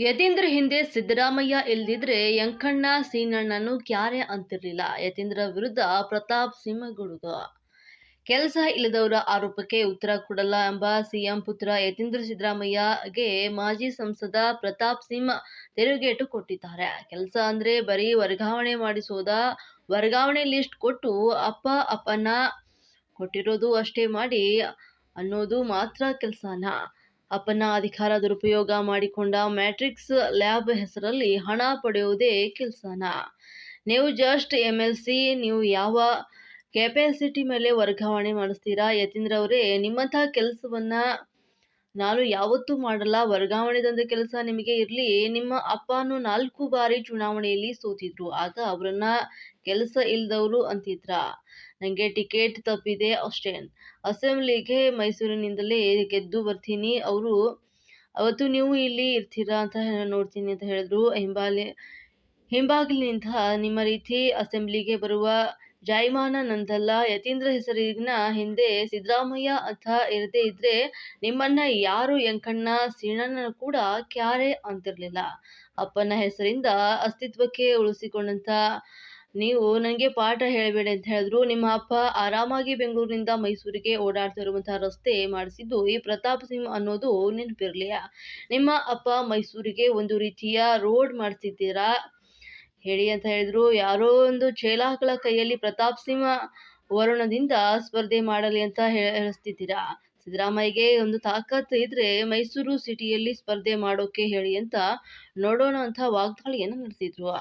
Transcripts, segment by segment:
ಯತೀಂದ್ರ ಹಿಂದೆ ಸಿದ್ದರಾಮಯ್ಯ ಇಲ್ದಿದ್ರೆ ಯಂಕಣ್ಣ ಸೀನಣ್ಣನು ಕ್ಯಾರೆ ಅಂತಿರ್ಲಿಲ್ಲ. ಯತೀಂದ್ರ ವಿರುದ್ಧ ಪ್ರತಾಪ್ ಸಿಂಹ ಗುಡುಗು. ಕೆಲಸ ಇಲ್ಲದವರ ಆರೋಪಕ್ಕೆ ಉತ್ತರ ಕೊಡಲ್ಲ ಎಂಬ ಸಿಎಂ ಪುತ್ರ ಯತೀಂದ್ರ ಸಿದ್ದರಾಮಯ್ಯಗೆ ಮಾಜಿ ಸಂಸದ ಪ್ರತಾಪ್ ಸಿಂಹ ತಿರುಗೇಟು ಕೊಟ್ಟಿದ್ದಾರೆ. ಕೆಲಸ ಅಂದ್ರೆ ಬರೀ ವರ್ಗಾವಣೆ ಮಾಡಿಸೋದ? ವರ್ಗಾವಣೆ ಲಿಸ್ಟ್ ಕೊಟ್ಟು ಅಪ್ಪನ ಕೊಟ್ಟಿರೋದು ಅಷ್ಟೇ ಮಾಡಿ ಅನ್ನೋದು ಮಾತ್ರ ಕೆಲಸನಾ? ಅಪ್ಪನ ಅಧಿಕಾರ ದುರುಪಯೋಗ ಮಾಡಿಕೊಂಡ ಮ್ಯಾಟ್ರಿಕ್ಸ್ ಲ್ಯಾಬ್ ಹೆಸರಲ್ಲಿ ಹಣ ಪಡೆಯುವುದೇ ಕೆಲಸನಾ? ನೀವು ಜಸ್ಟ್ MLC, ನೀವು ಯಾವ ಕೆಪಾಸಿಟಿ ಮೇಲೆ ವರ್ಗಾವಣೆ ಮಾಡಿಸ್ತೀರಾ? ಯತೀಂದ್ರ ಅವರೇ, ನಿಮ್ಮಂಥ ಕೆಲಸವನ್ನ ನಾನು ಯಾವತ್ತೂ ಮಾಡಲ್ಲ. ವರ್ಗಾವಣೆದಂತ ಕೆಲಸ ನಿಮಗೆ ಇರಲಿ. ನಿಮ್ಮ ಅಪ್ಪನು 4 ಬಾರಿ ಚುನಾವಣೆಯಲ್ಲಿ ಸೋತಿದ್ರು. ಆಗ ಅವರನ್ನ ಕೆಲಸ ಇಲ್ದವರು ಅಂತಿದ್ರಾ? ನನಗೆ ಟಿಕೆಟ್ ತಪ್ಪಿದೆ ಅಷ್ಟೇನ್. ಅಸೆಂಬ್ಲಿಗೆ ಮೈಸೂರಿನಿಂದಲೇ ಗೆದ್ದು ಬರ್ತೀನಿ. ಅವತ್ತು ನೀವು ಇಲ್ಲಿ ಇರ್ತೀರಾ ಅಂತ ನೋಡ್ತೀನಿ ಅಂತ ಹೇಳಿದ್ರು. ಹಿಂಬಾಗಿಲಿನಿಂದ ನಿಮ್ಮ ರೀತಿ ಅಸೆಂಬ್ಲಿಗೆ ಬರುವ ಜಾಯಮಾನ ನಂದಲ್ಲ. ಯತೀಂದ್ರ ಹೆಸರಿನ ಹಿಂದೆ ಸಿದ್ದರಾಮಯ್ಯ ಅಂತ ಇರದೇ ಇದ್ರೆ ನಿಮ್ಮನ್ನ ಯಾರು ಯಂಕಣ್ಣ ಸೀನಣ್ಣ ಕೂಡ ಕ್ಯಾರೆ ಅಂತಿರ್ಲಿಲ್ಲ. ಅಪ್ಪನ ಹೆಸರಿಂದ ಅಸ್ತಿತ್ವಕ್ಕೆ ಉಳಿಸಿಕೊಂಡಂತ ನೀವು ನನಗೆ ಪಾಠ ಹೇಳಬೇಡಿ ಅಂತ ಹೇಳಿದ್ರು. ನಿಮ್ಮ ಅಪ್ಪ ಆರಾಮಾಗಿ ಬೆಂಗಳೂರಿನಿಂದ ಮೈಸೂರಿಗೆ ಓಡಾಡ್ತಿರುವಂತಹ ರಸ್ತೆ ಮಾಡಿಸಿದ್ದು ಈ ಪ್ರತಾಪ್ ಸಿಂಹ ಅನ್ನೋದು ನೆನಪಿರ್ಲಿ. ನಿಮ್ಮ ಅಪ್ಪ ಮೈಸೂರಿಗೆ ಒಂದು ರೀತಿಯ ರೋಡ್ ಮಾಡಿಸಿದ್ದೀರಾ ಹೇಳಿ ಅಂತ ಹೇಳಿದ್ರು. ಯಾರೋ ಒಂದು ಚೇಲಾಗಳ ಕೈಯಲ್ಲಿ ಪ್ರತಾಪ್ ಸಿಂಹ ವರುಣದಿಂದ ಸ್ಪರ್ಧೆ ಮಾಡಲಿ ಅಂತ ಹೇಳಿಸ್ತಿದ್ದೀರಾ. ಸಿದ್ದರಾಮಯ್ಯಗೆ ಒಂದು ತಾಕತ್ ಇದ್ರೆ ಮೈಸೂರು ಸಿಟಿಯಲ್ಲಿ ಸ್ಪರ್ಧೆ ಮಾಡೋಕೆ ಹೇಳಿ ಅಂತ ನೋಡೋಣ ಅಂತ ವಾಗ್ದಾಳಿಯನ್ನು ನಡೆಸಿದ್ರು.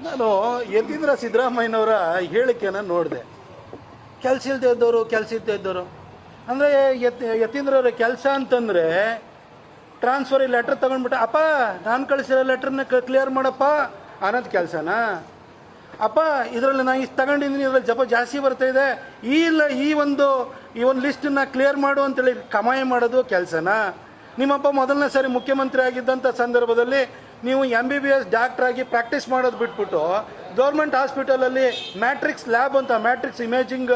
ನಾನು ಯತೀಂದ್ರ ಸಿದ್ದರಾಮಯ್ಯನವರ ಹೇಳಿಕೆಯನ್ನು ನೋಡಿದೆ. ಕೆಲಸ ಇಲ್ಲದೆ ಇದ್ದವರು ಅಂದರೆ ಯತೀಂದ್ರವ್ರ ಕೆಲಸ ಅಂತಂದರೆ ಟ್ರಾನ್ಸ್ಫರ್ ಲೆಟ್ರ್ ತೊಗೊಂಡ್ಬಿಟ್ಟು ಅಪ್ಪ ನಾನು ಕಳಿಸಿರೋ ಲೆಟ್ರನ್ನ ಕ್ಲಿಯರ್ ಮಾಡಪ್ಪ ಅನ್ನೋದು ಕೆಲಸನಾ? ಅಪ್ಪ ಇದರಲ್ಲಿ ನಾನು ಇಷ್ಟು ತಗೊಂಡಿದ್ದೀನಿ, ಇದರಲ್ಲಿ ಜಾಸ್ತಿ ಬರ್ತಾಯಿದೆ, ಈ ಒಂದು ಲಿಸ್ಟನ್ನು ಕ್ಲಿಯರ್ ಮಾಡು ಅಂತೇಳಿ ಕಮಾಯಿ ಮಾಡೋದು ಕೆಲಸನಾ? ನಿಮ್ಮಪ್ಪ ಮೊದಲನೇ ಸಾರಿ ಮುಖ್ಯಮಂತ್ರಿ ಆಗಿದ್ದಂಥ ಸಂದರ್ಭದಲ್ಲಿ ನೀವು MBBS ಡಾಕ್ಟರ್ ಆಗಿ ಪ್ರಾಕ್ಟೀಸ್ ಮಾಡೋದು ಬಿಟ್ಬಿಟ್ಟು ಗೌರ್ಮೆಂಟ್ ಹಾಸ್ಪಿಟಲಲ್ಲಿ ಮ್ಯಾಟ್ರಿಕ್ಸ್ ಲ್ಯಾಬ್ ಅಂತ, ಮ್ಯಾಟ್ರಿಕ್ಸ್ ಇಮೇಜಿಂಗ್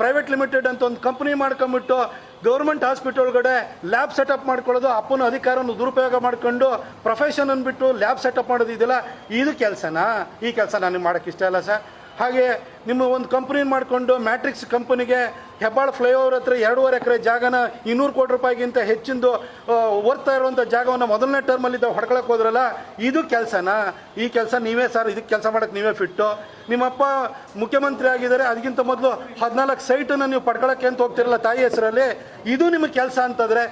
ಪ್ರೈವೇಟ್ ಲಿಮಿಟೆಡ್ ಅಂತ ಒಂದು ಕಂಪ್ನಿ ಮಾಡ್ಕೊಂಬಿಟ್ಟು ಗೌರ್ಮೆಂಟ್ ಹಾಸ್ಪಿಟಲ್ ಒಳಗಡೆ ಲ್ಯಾಬ್ ಸೆಟಪ್ ಮಾಡ್ಕೊಳ್ಳೋದು, ಅಪ್ಪನ ಅಧಿಕಾರವನ್ನು ದುರುಪಯೋಗ ಮಾಡಿಕೊಂಡು ಪ್ರೊಫೆಷನ್ ಅಂದ್ಬಿಟ್ಟು ಲ್ಯಾಬ್ ಸೆಟಪ್ ಮಾಡೋದು ಇದೆಯಲ್ಲ, ಇದು ಕೆಲಸನಾ? ಈ ಕೆಲಸ ನನಗೆ ಮಾಡೋಕ್ಕೆ ಇಷ್ಟ ಇಲ್ಲ ಸರ್. ಹಾಗೆ ನಿಮ್ಮ ಒಂದು ಕಂಪ್ನಿ ಮಾಡಿಕೊಂಡು ಮ್ಯಾಟ್ರಿಕ್ಸ್ ಕಂಪನಿಗೆ ಹೆಬ್ಬಾಳ ಫ್ಲೈಓವರ್ ಹತ್ರ 2.5 ಎಕರೆ ಜಾಗನ 200 ಕೋಟಿ ರೂಪಾಯಿಗಿಂತ ಹೆಚ್ಚಿಂದು ಓದ್ತಾ ಇರುವಂಥ ಜಾಗವನ್ನು ಮೊದಲನೇ ಟರ್ಮಲ್ಲಿದ್ದ ಹೊಡ್ಕೊಳಕ್ಕೆ ಹೋದ್ರಲ್ಲ, ಇದು ಕೆಲಸನಾ? ಈ ಕೆಲಸ ನೀವೇ ಸರ್, ಇದಕ್ಕೆ ಕೆಲಸ ಮಾಡೋಕ್ಕೆ ನೀವೇ ಫಿಟ್ಟು. ನಿಮ್ಮಪ್ಪ ಮುಖ್ಯಮಂತ್ರಿ ಆಗಿದ್ದಾರೆ, ಅದಕ್ಕಿಂತ ಮೊದಲು 14 ಸೈಟನ್ನು ನೀವು ಪಡ್ಕೊಳ್ಳೋಕ್ಕೆ ಅಂತ ಹೋಗ್ತಿರಲ್ಲ ತಾಯಿ ಹೆಸರಲ್ಲಿ, ಇದು ನಿಮಗೆ ಕೆಲಸ ಅಂತಂದರೆ